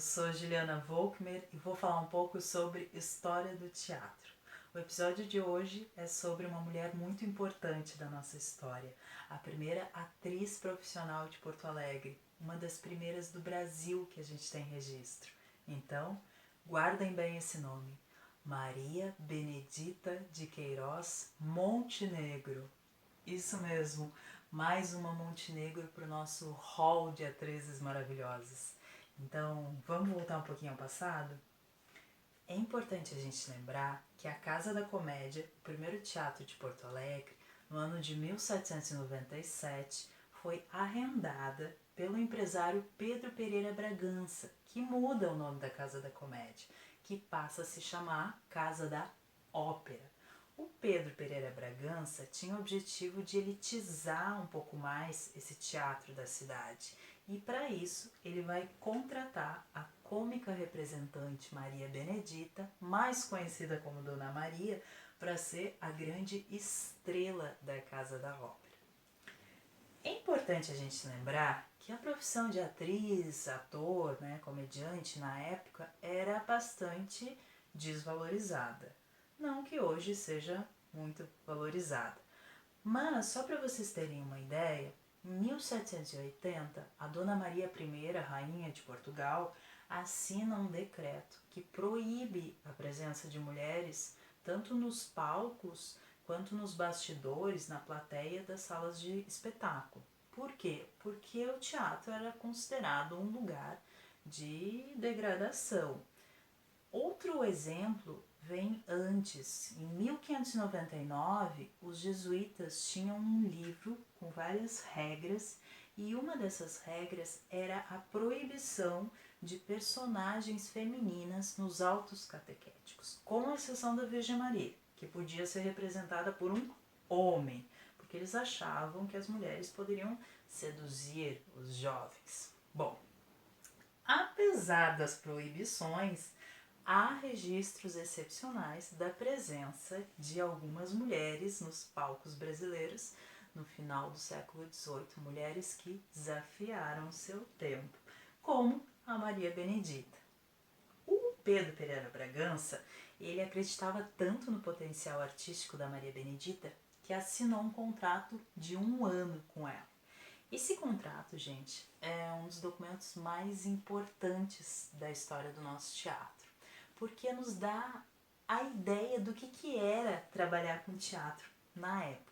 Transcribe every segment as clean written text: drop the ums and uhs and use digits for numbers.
sou Juliana Volkmer e vou falar um pouco sobre história do teatro. O episódio de hoje é sobre uma mulher muito importante da nossa história, a primeira atriz profissional de Porto Alegre, uma das primeiras do Brasil que a gente tem registro. Então, guardem bem esse nome, Maria Benedita de Queiroz Montenegro. Isso mesmo, mais uma Montenegro para o nosso hall de atrizes maravilhosas. Então, vamos voltar um pouquinho ao passado? É importante a gente lembrar que a Casa da Comédia, o primeiro teatro de Porto Alegre, no ano de 1797, foi arrendada pelo empresário Pedro Pereira Bragança, que muda o nome da Casa da Comédia, que passa a se chamar Casa da Ópera. O Pedro Pereira Bragança tinha o objetivo de elitizar um pouco mais esse teatro da cidade. E para isso, ele vai contratar a cômica representante Maria Benedita, mais conhecida como Dona Maria, para ser a grande estrela da Casa da Ópera. É importante a gente lembrar que a profissão de atriz, ator, comediante na época era bastante desvalorizada. Não que hoje seja muito valorizada. Mas, só para vocês terem uma ideia, em 1780, a Dona Maria I, rainha de Portugal, assina um decreto que proíbe a presença de mulheres tanto nos palcos quanto nos bastidores, na plateia das salas de espetáculo. Por quê? Porque o teatro era considerado um lugar de degradação. Outro exemplo vem antes. Em 1599, os jesuítas tinham um livro com várias regras e uma dessas regras era a proibição de personagens femininas nos autos catequéticos, com exceção da Virgem Maria, que podia ser representada por um homem, porque eles achavam que as mulheres poderiam seduzir os jovens. Bom, apesar das proibições, há registros excepcionais da presença de algumas mulheres nos palcos brasileiros no final do século XVIII, mulheres que desafiaram seu tempo, como a Maria Benedita. O Pedro Pereira Bragança, ele acreditava tanto no potencial artístico da Maria Benedita que assinou um contrato de 1 ano com ela. Esse contrato, gente, é um dos documentos mais importantes da história do nosso teatro, porque nos dá a ideia do que era trabalhar com teatro na época.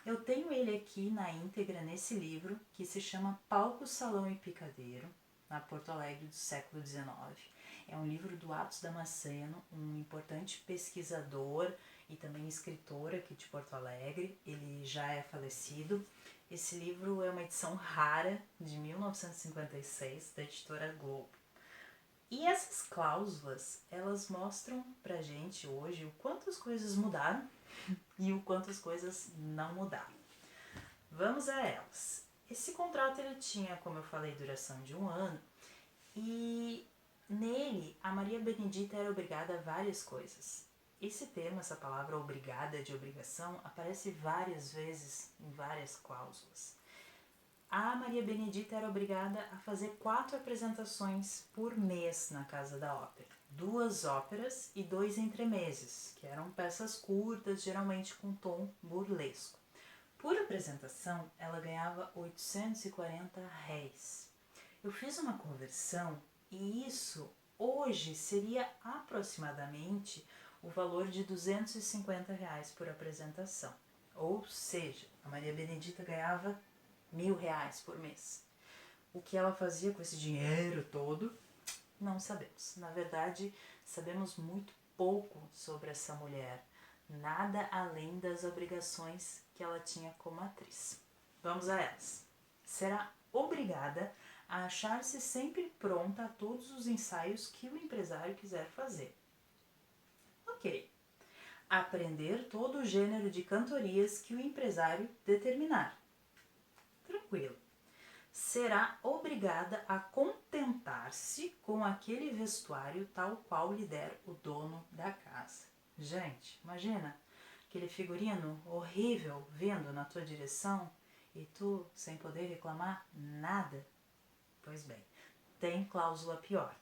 Eu tenho ele aqui na íntegra nesse livro, que se chama Palco, Salão e Picadeiro, na Porto Alegre do século XIX. É um livro do Atos Damasceno, um importante pesquisador e também escritor aqui de Porto Alegre. Ele já é falecido. Esse livro é uma edição rara, de 1956, da editora Globo. E essas cláusulas, elas mostram pra gente hoje o quanto as coisas mudaram e o quanto as coisas não mudaram. Vamos a elas. Esse contrato ele tinha, como eu falei, duração de 1 ano e nele a Maria Benedita era obrigada a várias coisas. Esse termo, essa palavra obrigada de obrigação, aparece várias vezes em várias cláusulas. A Maria Benedita era obrigada a fazer 4 apresentações por mês na Casa da Ópera. 2 óperas e 2 entremeses, que eram peças curtas, geralmente com tom burlesco. Por apresentação, ela ganhava 840 réis. Eu fiz uma conversão e isso hoje seria aproximadamente o valor de 250 reais por apresentação. Ou seja, a Maria Benedita ganhava 1.000 reais por mês. O que ela fazia com esse dinheiro todo, não sabemos. Na verdade, sabemos muito pouco sobre essa mulher. Nada além das obrigações que ela tinha como atriz. Vamos a elas. Será obrigada a achar-se sempre pronta a todos os ensaios que o empresário quiser fazer. Ok. Aprender todo o gênero de cantorias que o empresário determinar. Tranquilo. Será obrigada a contentar-se com aquele vestuário tal qual lhe der o dono da casa. Gente, imagina aquele figurino horrível vindo na tua direção e tu sem poder reclamar nada? Pois bem, tem cláusula pior.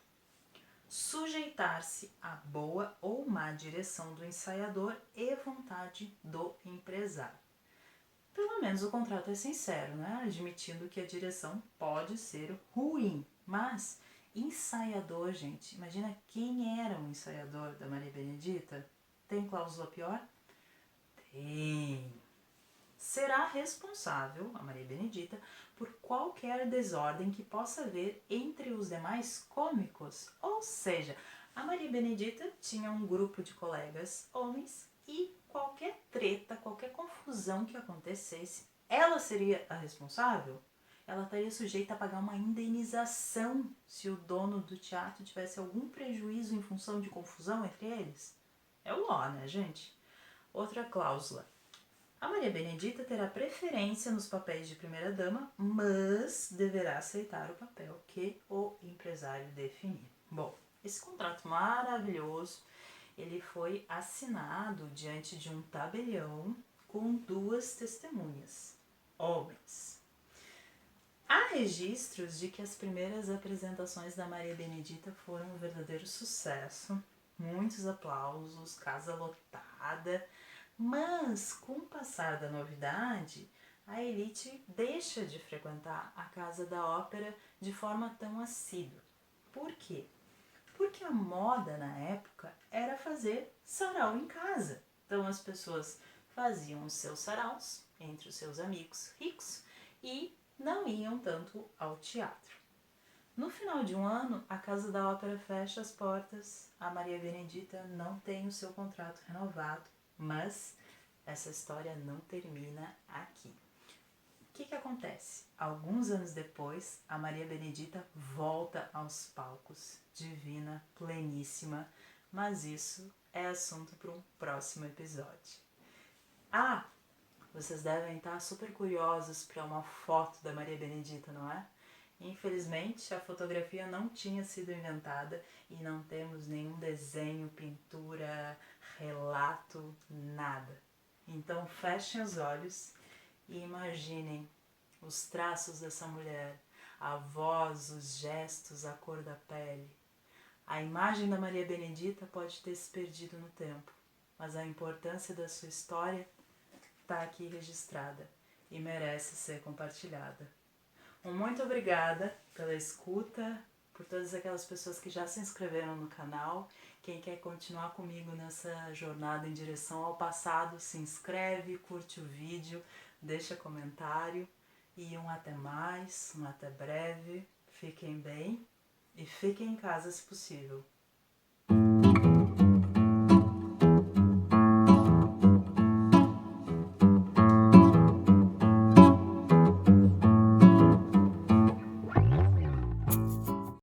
Sujeitar-se à boa ou má direção do ensaiador e vontade do empresário. Pelo menos o contrato é sincero, né? Admitindo que a direção pode ser ruim, mas ensaiador, gente, imagina quem era o ensaiador da Maria Benedita? Tem cláusula pior? Tem. Será responsável, a Maria Benedita, por qualquer desordem que possa haver entre os demais cômicos. Ou seja, a Maria Benedita tinha um grupo de colegas homens e qualquer treta, qualquer confusão que acontecesse, ela seria a responsável? Ela estaria sujeita a pagar uma indenização se o dono do teatro tivesse algum prejuízo em função de confusão entre eles? É o ó, né, gente? Outra cláusula. A Maria Benedita terá preferência nos papéis de primeira-dama, mas deverá aceitar o papel que o empresário definir. Bom, esse contrato maravilhoso, ele foi assinado diante de um tabelião com 2 testemunhas, homens. Há registros de que as primeiras apresentações da Maria Benedita foram um verdadeiro sucesso, muitos aplausos, casa lotada, mas com o passar da novidade, a elite deixa de frequentar a Casa da Ópera de forma tão assídua. Por quê? Porque a moda na época era fazer sarau em casa. Então as pessoas faziam os seus saraus entre os seus amigos ricos e não iam tanto ao teatro. No final de um ano, a Casa da Ópera fecha as portas, a Maria Benedita não tem o seu contrato renovado, mas essa história não termina aqui. O que acontece? Alguns anos depois, a Maria Benedita volta aos palcos, divina, pleníssima, mas isso é assunto para um próximo episódio. Vocês devem estar super curiosos para uma foto da Maria Benedita, não é? Infelizmente, a fotografia não tinha sido inventada e não temos nenhum desenho, pintura, relato, nada. Então fechem os olhos e imaginem os traços dessa mulher, a voz, os gestos, a cor da pele. A imagem da Maria Benedita pode ter se perdido no tempo, mas a importância da sua história está aqui registrada e merece ser compartilhada. Muito obrigada pela escuta, por todas aquelas pessoas que já se inscreveram no canal. Quem quer continuar comigo nessa jornada em direção ao passado, se inscreve, curte o vídeo, deixa comentário e um até mais, um até breve. Fiquem bem e fiquem em casa se possível.